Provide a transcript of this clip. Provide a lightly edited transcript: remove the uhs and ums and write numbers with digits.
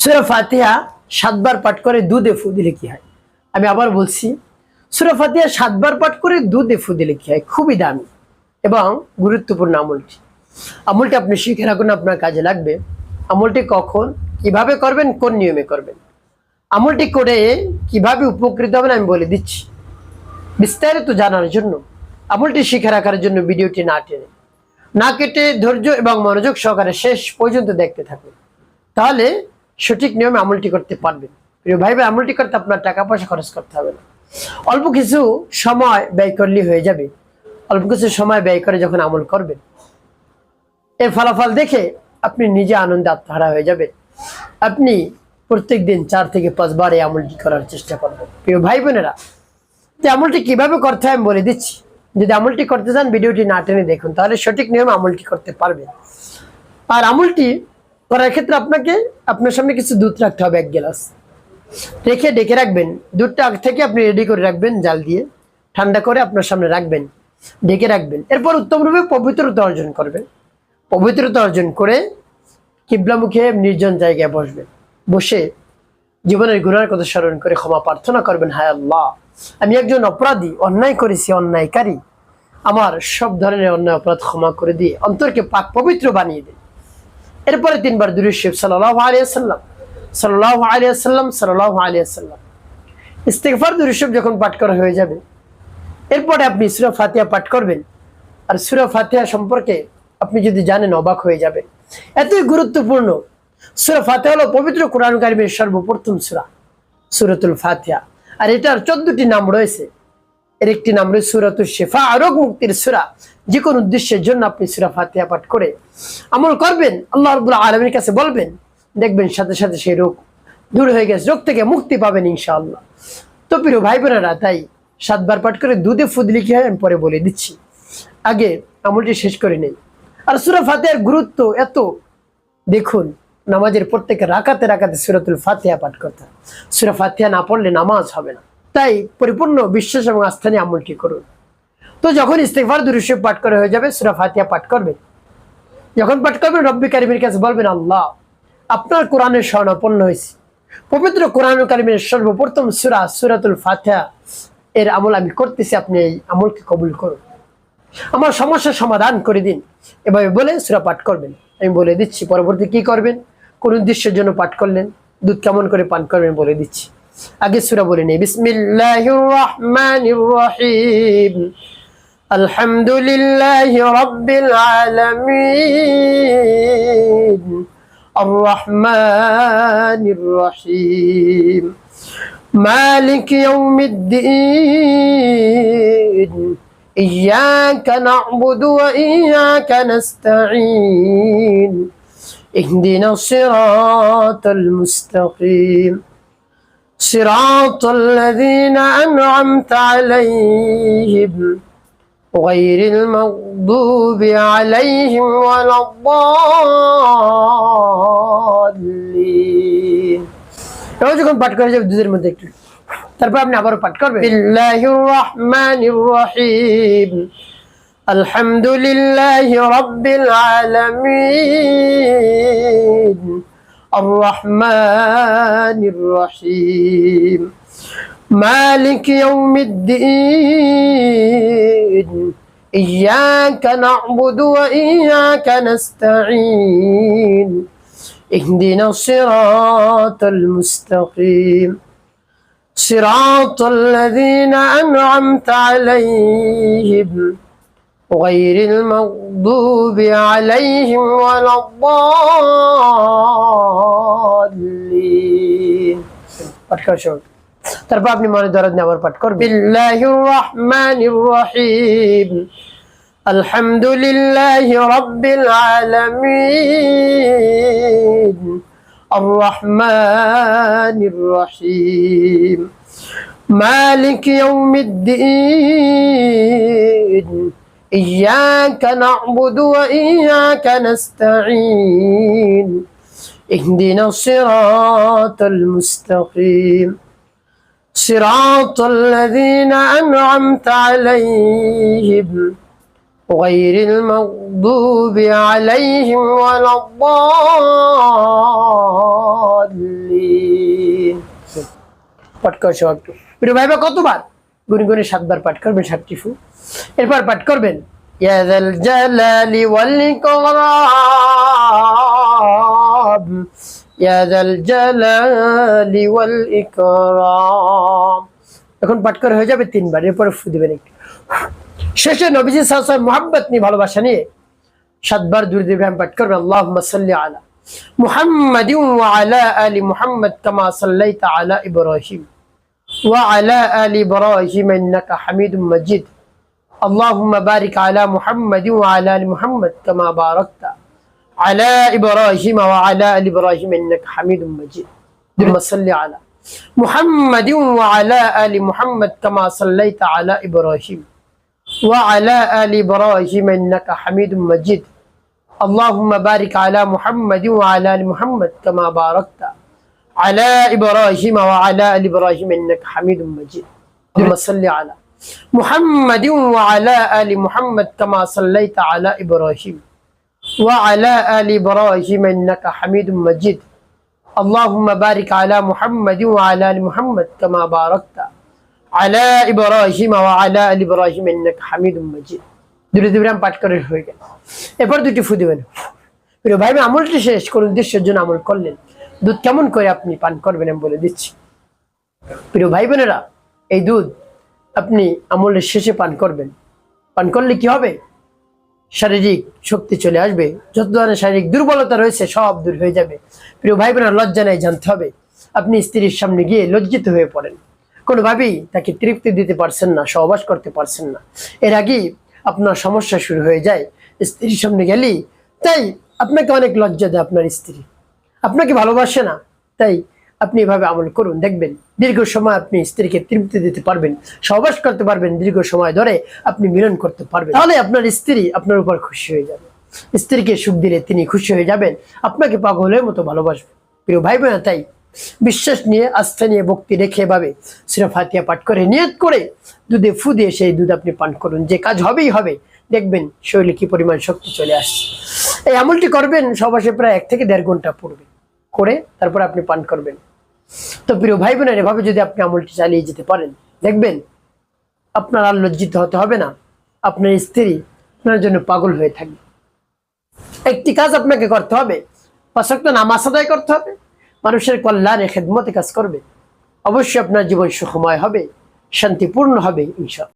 সূরা ফাতিহা 7 বার পাঠ করে দুধে ফু দিলে কি হয়? আমি আবার বলছি, সূরা ফাতিহা 7 বার পাঠ করে দুধে ফু দিলে কি হয়? খুবই দামি এবং গুরুত্বপূর্ণ আমলটি। আমলটি আপনি শিখে রাখুন, আপনার কাজে লাগবে। আমলটি কখন, কিভাবে করবেন, কোন নিয়মে করবেন, আমলটি করে কিভাবে উপকৃত হবেন আমি বলে দিচ্ছি। বিস্তারিত জানার জন্য, আমলটি শিখে রাখার জন্য ভিডিওটি না টেনে, না কেটে ধৈর্য এবং মনোযোগ সহকারে শেষ পর্যন্ত দেখতে থাকুন, তাহলে সঠিক নিয়মে আমলটি করতে পারবেন। প্রিয় ভাই, আমলটি করতে আপনার টাকা পয়সা খরচ করতে হবে না, অল্প কিছু সময় ব্যয় করলেই হয়ে যাবে। অল্প কিছু সময় ব্যয় করে যখন আমল করবেন, এর ফলাফল দেখে আপনি নিজে আনন্দে আত্মহারা হয়ে যাবেন। আপনি প্রত্যেক দিন 4 থেকে 5 বার এই আমলটি করার চেষ্টা করবেন। প্রিয় ভাই বোনেরা, আমলটি কিভাবে করতে হয় আমি বলে দিচ্ছি। যদি আমলটি করতে চান ভিডিওটি না টেনে দেখুন, তাহলে সঠিক নিয়মে আমলটি করতে পারবেন। আর আমলটি করার ক্ষেত্রে আপনাকে আপনার সামনে কিছু দুধ রাখতে হবে, 1 গ্লাস রেখে ডেকে রাখবেন। দুধটা আগে থেকে আপনি রেডি করে রাখবেন, জাল দিয়ে ঠান্ডা করে আপনার সামনে রাখবেন, ডেকে রাখবেন। এরপর উত্তমরূপে পবিত্রতা অর্জন করবেন। পবিত্রতা অর্জন করে কিবলামুখে নির্জন জায়গায় বসবেন। বসে জীবনের গুনার কথা স্মরণ করে ক্ষমা প্রার্থনা করবেন। হায় আল্লাহ, আমি একজন অপরাধী, অন্যায় করেছি, অন্যায়কারী। আমার সব ধরনের অন্যায় অপরাধ ক্ষমা করে দিয়ে অন্তরকে পাক পবিত্র বানিয়ে দিন। এরপরে 3 বার দুরূদ শরীফ সাল্লাল্লাহু আলাইহি ওয়াসাল্লাম, সাল্লাল্লাহু আলাইহি ওয়াসাল্লাম, সাল্লাল্লাহু আলাইহি ওয়াসাল্লাম ইস্তিগফার দুরূদ শরীফ যখন পাঠ করা হয়ে যাবে, এরপরে আপনি সূরা ফাতিহা পাঠ করবেন। আর সূরা ফাতিহা সম্পর্কে আপনি যদি জানেন অবাক হয়ে যাবেন, এতই গুরুত্বপূর্ণ। সূরা ফাতিহা হলো পবিত্র কোরআন কারীমের সর্বপ্রথম সূরা, সূরাতুল ফাতিহা। আর এটার 14টি নাম রয়েছে। এর একটি নাম রয়েছে সূরাতুশ শিফা, রোগ মুক্তির সূরা। যে কোনো উদ্দেশ্যের জন্য আপনি সূরা ফাতিহা পাঠ করে আমল করবেন, আল্লাহ রাব্বুল আলামিনের কাছে বলবেন, দেখবেন সাথে সাথে সেই রোগ দূর হয়ে গেছে, রোগ থেকে মুক্তি পাবেন ইনশাআল্লাহ। তো প্রিয় ভাই বোনেরা, তাই 7 বার পাঠ করে দুধে ফু দিলে কি হয় আমি পরে বলে দিচ্ছি, আগে আমলটি শেষ করে নেই। আর সূরা ফাতিহার গুরুত্ব এত, দেখুন নামাজের প্রত্যেক রাকাতে রাকাতে সূরাতুল ফাতিহা পাঠ করতে হয়। সূরা ফাতিহা না পড়লে নামাজ হবে না। তাই পরিপূর্ণ বিশ্বাস এবং আস্থা নিয়ে আমলটি করুন। তো যখন ইস্তিগফার দুরূদ শরীফ পাঠ করা হয়ে যাবে, সূরা ফাতিহা পাঠ করবেন। যখন পাঠ করবেন, রব্বি কারীমের কাছে বলবেন, আল্লাহ, আপনার কোরআনের শরণাপন্ন হয়েছি। পবিত্র কোরআন কারীমের সর্বপ্রথম সূরা সূরাতুল ফাতিহা এর আমল আমি করতেছি, আপনি এই আমলকে কবুল করুন, আমার সমস্যার সমাধান করে দিন। এভাবে বলে সূরা পাঠ করবেন। আমি বলে দিচ্ছি পরবর্তী কি করবেন, কোন উদ্দেশ্যের জন্য পাঠ করলেন, দুধ কেমন করে পান করবেন বলে দিচ্ছি। আগে সূরা বলে নেই। বিসমিল্লাহির রহমানির রহিম, আলহামদুলিল্লাহি রাব্বিল আলামিন, আর রহমানির রহিম, মালিক ইয়াউমিদ্দিন, إياك نعبد وإياك نستعين، اهدنا الصراط المستقيم، صراط الذين أنعمت عليهم غير المغضوب عليهم ولا الضالين। এবার যখন পাঠ করে যাবে দুধের মধ্যে একটু, তারপর আপনি আবারও পাঠ করবেন। বিসমিল্লাহির রহমানির রহিম, আলহামদুলিল্লাহি রাব্বিল আলামিন, আর রহমানির রহিম, মালিক ইয়াউমিদ্দিন, ইয়াকা না'বুদু ওয়া ইয়াকা নাস্তাঈন, ইহদিনাস সিরাতাল মুস্তাকিম, صراط الذين أنعمت عليهم غير المغضوب عليهم ولا الضالين। তারপর আপনি মনে দরদ নিয়ে আবার পাঠ করবেন। বিসমিল্লাহির রহমানির রহিম, আলহামদুলিল্লাহি রাব্বিল আলামিন, الرحمن الرحيم، مالك يوم الدين، إياك نعبد وإياك نستعين، اهدنا الصراط المستقيم، صراط الذين أنعمت عليهم গায়রিল মাগদুবি আলাইহিম ওয়ালাদ-দাল্লিন। পাঠ করছো একটু প্রিয় ভাইবা, কতবার? গুনি গুনি 7 বার পাঠ করবেন, 7টি ফু। এরপর পাঠ করবেন ইয়া যাল জালালি ওয়াল ইকরাম, ইয়া যাল জালালি ওয়াল ইকরাম। এখন পাঠ করে হয়ে যাবে 3 বার। এরপরে ফু দিবেন একটু। শেষে নবীজি সাল্লাল্লাহু আলাইহি ওয়াসাল্লাম মুহাব্বত নিয়ে, ভালোবাসা নিয়ে 7 বার দুরূদ ইব্রাহিম পাঠ করবেন। আল্লাহুম্মা সাল্লি আলা মুহাম্মাদিন ওয়া আলা আলি মুহাম্মাদ কামা সাল্লাইতা আলা ইব্রাহিম وعلى آل إبراهيم إنك حميد مجيد اللهم بارك على محمد وعلى آل محمد كما باركت على إبراهيم وعلى آل إبراهيم إنك حميد مجيد اللهم صل على محمد وعلى آل محمد كما صليت على إبراهيم وعلى آل إبراهيم إنك حميد مجيد اللهم بارك على محمد وعلى آل محمد كما باركت على إبراهيم وعلى آل إبراهيم إنك حميد مجيد اللهم صل على محمد وعلى آل محمد كما صليت على إبراهيم وعلى آل إبراهيم إنك حميد مجيد اللهم بارك على محمد وعلى آل محمد كما باركت على إبراهيم وعلى آل إبراهيم إنك حميد مجيد। দুরূদ ইব্রাহিম পাঠ করে হয়ে গেল। এরপর দুটি ফু দিবেন। প্রিয় ভাই, আমলটি শেষ করুন, উদ্দেশ্যের জন্য আমল করলেন। দুধ কেমন করে আপনি পান করবেন আমি বলে দিচ্ছি। প্রিয় ভাই বোনেরা, এই দুধ আপনি আমলের শেষে পান করবেন। পান করলে কি হবে? শারীরিক শক্তি চলে আসবে, যত ধরনের শারীরিক দুর্বলতা রয়েছে সব দূর হয়ে যাবে। প্রিয় ভাই বোনেরা, লজ্জা নাই জানতে হবে। আপনি স্ত্রীর সামনে গিয়ে লজ্জিত হয়ে পড়েন, কোনোভাবেই তাকে তৃপ্তি দিতে পারছেন না, সহবাস করতে পারছেন না। এর আগেই আপনার সমস্যা শুরু হয়ে যায় স্ত্রীর সামনে গেলেই। তাই আপনাকে অনেক লজ্জা দেয় আপনার স্ত্রী, আপনাকে ভালোবাসে না। তাই আপনি এভাবে আমল করুন, দেখবেন দীর্ঘ সময় আপনি স্ত্রীকে তৃপ্তি দিতে পারবেন, সহবাস করতে পারবেন, দীর্ঘ সময় ধরে আপনি মিলন করতে পারবেন। তাহলে আপনার স্ত্রী আপনার উপর খুশি হয়ে যাবে। স্ত্রীকে সুখ দিলে তিনি খুশি হয়ে যাবেন, আপনাকে পাগলের মতো ভালোবাসবেন। প্রিয় ভাই বোনেরা, তাই বিশ্বাস নিয়ে, আস্থা নিয়ে, ভক্তি রেখে এভাবে সূরা ফাতিহা পাঠ করে নিয়ত করে দুধে ফু দিয়ে সেই দুধ আপনি পান করুন। যে কাজ হবেই হবে, দেখবেন শরীরে কি পরিমাণ শক্তি চলে আসছে। এই আমলটি করবেন, সহবাসে প্রায় 1 থেকে 1.5 ঘন্টা পড়বে, করে তারপর আপনি পান করবেন। তো প্রিয় ভাই বোনের, এভাবে যদি আপনি আমলটি চালিয়ে যেতে পারেন, দেখবেন আপনার আর লজ্জিত হতে হবে না। আপনার স্ত্রী আপনার জন্য পাগল হয়ে থাকবে। একটি কাজ আপনাকে করতে হবে, 5 ওয়াক্ত নামাজ আদায় করতে হবে, মানুষের কল্যাণে খেদমতে কাজ করবে। অবশ্যই আপনার জীবন সুখময় হবে, শান্তিপূর্ণ হবে ইনশাআল্লাহ।